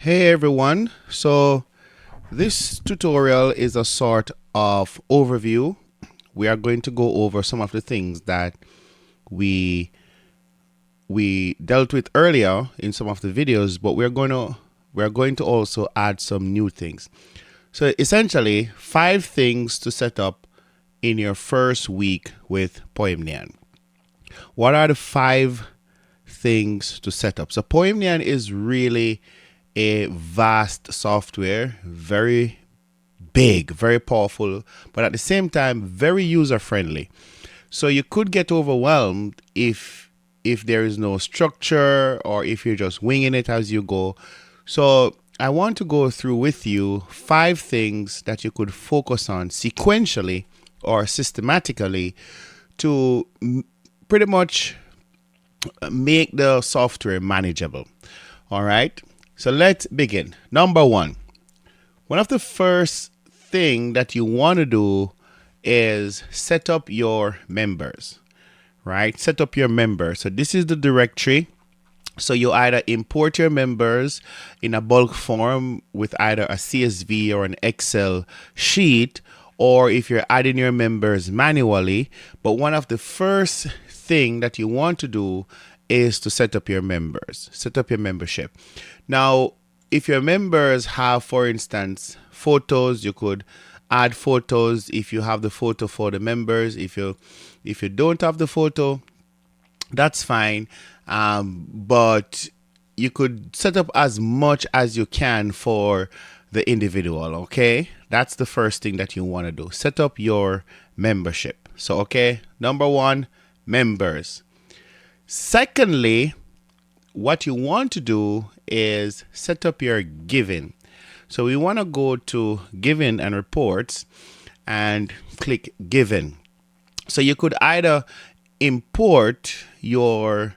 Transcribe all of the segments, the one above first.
Hey everyone, so this tutorial is a sort of overview. We are going to go over some of the things that we dealt with earlier in some of the videos, but we're going to also add some new things. So essentially 5 things to set up in your first week with Poimnion. What are the 5 things to set up? So Poimnion is really a vast software, very big, very powerful, but at the same time very user friendly. So you could get overwhelmed if there is no structure or if you're just winging it as you go. So I want to go through with you 5 things that you could focus on sequentially or systematically to pretty much make the software manageable. All right. So let's begin. Number 1. One of the first thing that you want to do is set up your members, right? Set up your members. So this is the directory. So you either import your members in a bulk form with either a CSV or an Excel sheet, or if you're adding your members manually. But one of the first thing that you want to do is to set up your members, set up your membership. Now, if your members have, for instance, photos, you could add photos if you have the photo for the members. If you don't have the photo, that's fine. But you could set up as much as you can for the individual. Okay, that's the first thing that you want to do. Set up your membership. So, okay, number 1, members. Secondly, what you want to do is set up your giving. So we want to go to giving and reports and click giving. So you could either import your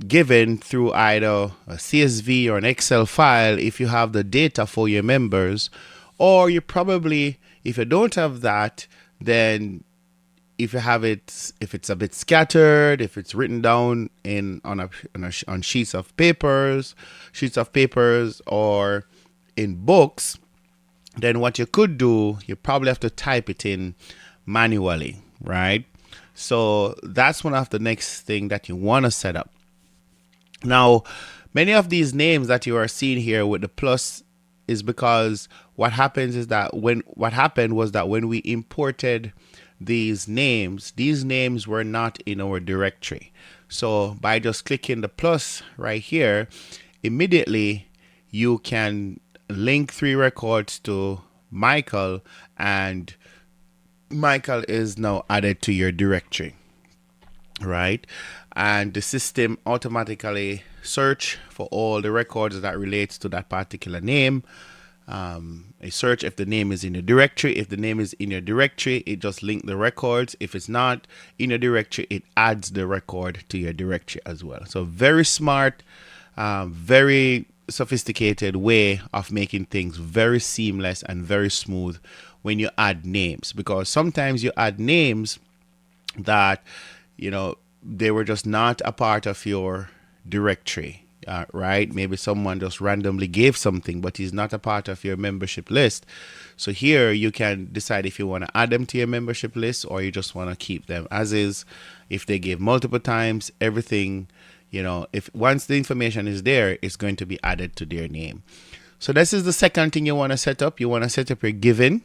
giving through either a CSV or an Excel file if you have the data for your members, or you probably, if you don't have that, then if you have it, if it's a bit scattered, if it's written down on sheets of papers, or in books, then what you could do, you probably have to type it in manually, right? So that's one of the next thing that you want to set up. Now, many of these names that you are seeing here with the plus is because what happened was that when we imported these names were not in our directory. So by just clicking the plus right here, immediately you can link 3 records to Michael, and Michael is now added to your directory, right? And the system automatically search for all the records that relates to that particular name. A search if the name is in your directory. If the name is in your directory, it just links the records. If it's not in your directory, it adds the record to your directory as well. So very smart, very sophisticated way of making things very seamless and very smooth when you add names, because sometimes you add names that, they were just not a part of your directory. Right? Maybe someone just randomly gave something, but he's not a part of your membership list. So here you can decide if you want to add them to your membership list or you just want to keep them as is. If they gave multiple times, everything, if once the information is there, it's going to be added to their name. So this is the second thing you want to set up. You want to set up your giving.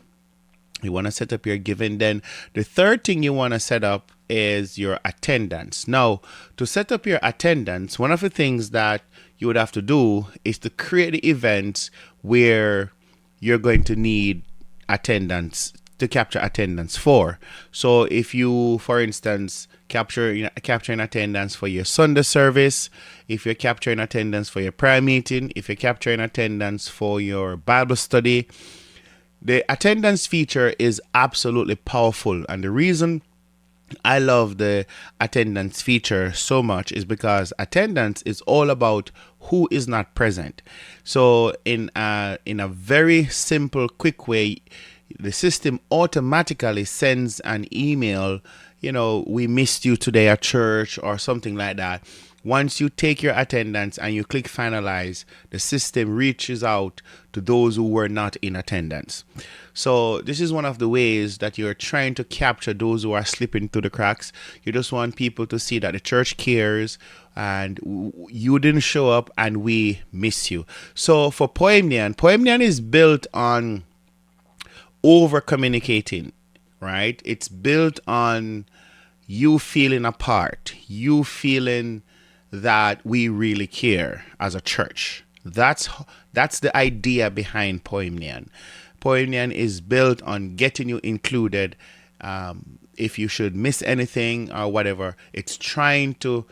Then the third thing you want to set up is your attendance. Now, to set up your attendance, one of the things that you would have to do is to create the events where you're going to need attendance to capture attendance for. So if you, for instance, capturing attendance for your Sunday service, if you're capturing attendance for your prayer meeting, if you're capturing attendance for your Bible study, the attendance feature is absolutely powerful. And the reason I love the attendance feature so much is because attendance is all about who is not present. So in a very simple, quick way, the system automatically sends an email we missed you today at church or something like that. Once you take your attendance and you click finalize, the system reaches out to those who were not in attendance. So this is one of the ways that you're trying to capture those who are slipping through the cracks. You just want people to see that the church cares and you didn't show up and we miss you. So for Poimnion is built on over communicating, right? It's built on you feeling a part, you feeling that we really care as a church. That's the idea behind Poimnion. Poimnion is built on getting you included. If you should miss anything or whatever, it's trying to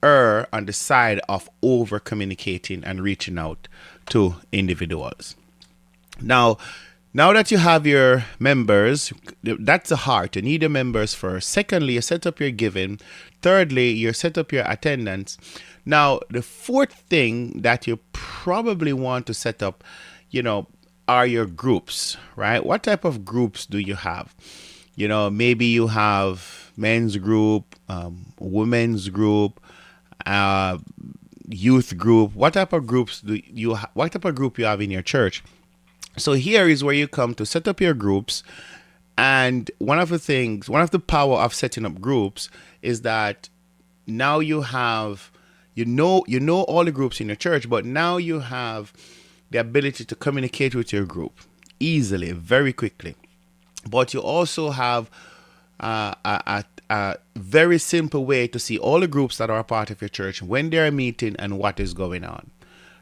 err on the side of over communicating and reaching out to individuals. Now that you have your members, that's the heart. You need your members first. Secondly, you set up your giving. Thirdly, you set up your attendance. Now, the fourth thing that you probably want to set up, are your groups, right? What type of groups do you have? Maybe you have men's group, women's group, youth group. What type of groups what type of group you have in your church? So here is where you come to set up your groups. And one of the power of setting up groups is that now you have, all the groups in your church, but now you have the ability to communicate with your group easily, very quickly. But you also have a very simple way to see all the groups that are a part of your church, when they're meeting and what is going on.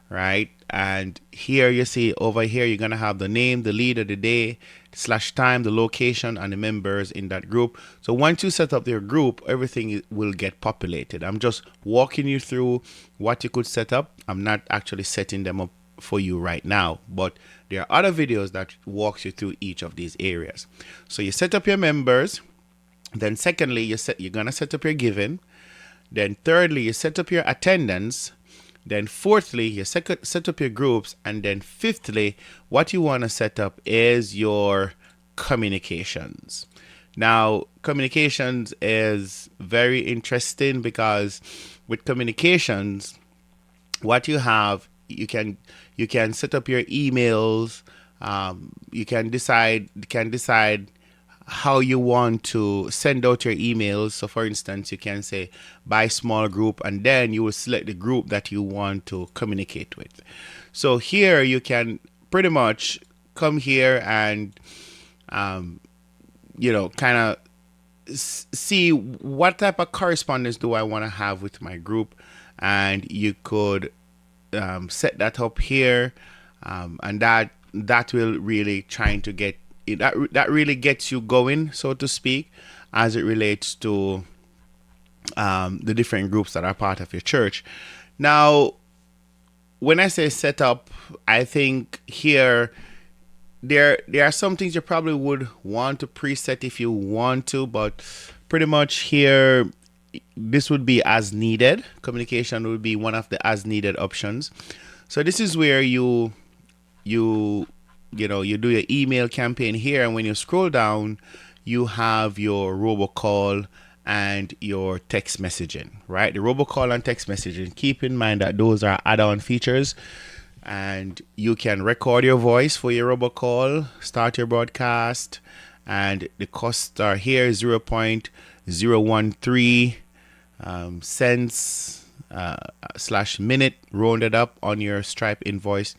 Right? And here you see over here, you're going to have the name, the leader, the day, /time, the location, and the members in that group. So once you set up your group, everything will get populated. I'm just walking you through what you could set up. I'm not actually setting them up for you right now, but there are other videos that walks you through each of these areas. So you set up your members. Then secondly, you're going to set up your giving. Then thirdly, you set up your attendance. Then fourthly, you set up your groups. And then fifthly, what you want to set up is your communications. Now, communications is very interesting because with communications, what you have, you can set up your emails. You can decide how you want to send out your emails. So for instance, you can say by small group, and then you will select the group that you want to communicate with. So here you can pretty much come here and kind of see what type of correspondence do I want to have with my group, and you could set that up here, and that will really trying to get that really gets you going, so to speak, as it relates to the different groups that are part of your church. Now, when I say set up, I think here there are some things you probably would want to preset if you want to, but pretty much here this would be as needed. Communication would be one of the as needed options. So this is where you do your email campaign here, and when you scroll down, you have your robocall and your text messaging, right? The robocall and text messaging, keep in mind that those are add-on features, and you can record your voice for your robocall, start your broadcast, and the costs are here 0.013 cents / minute rounded up on your Stripe invoice.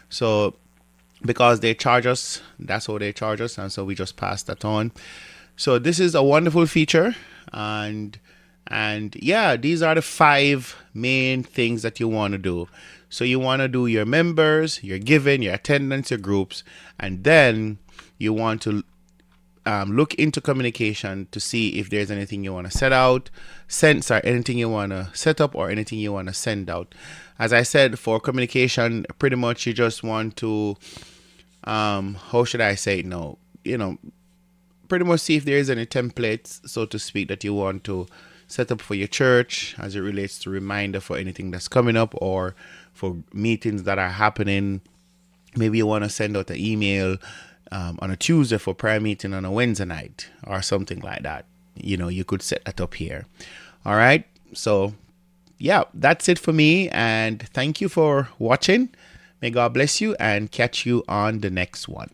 So because they charge us, that's how they charge us, and so we just pass that on. So this is a wonderful feature, and yeah, these are the 5 main things that you want to do. So you want to do your members, your giving, your attendance, your groups, and then you want to look into communication to see if there's anything you want to anything you want to set up or anything you want to send out. As I said, for communication, pretty much you just want to how should I say it now? Pretty much see if there is any templates, so to speak, that you want to set up for your church as it relates to reminder for anything that's coming up or for meetings that are happening. Maybe you want to send out an email on a Tuesday for prayer meeting on a Wednesday night or something like that. you could set that up here. All right. So yeah, that's it for me. And thank you for watching. May God bless you and catch you on the next one.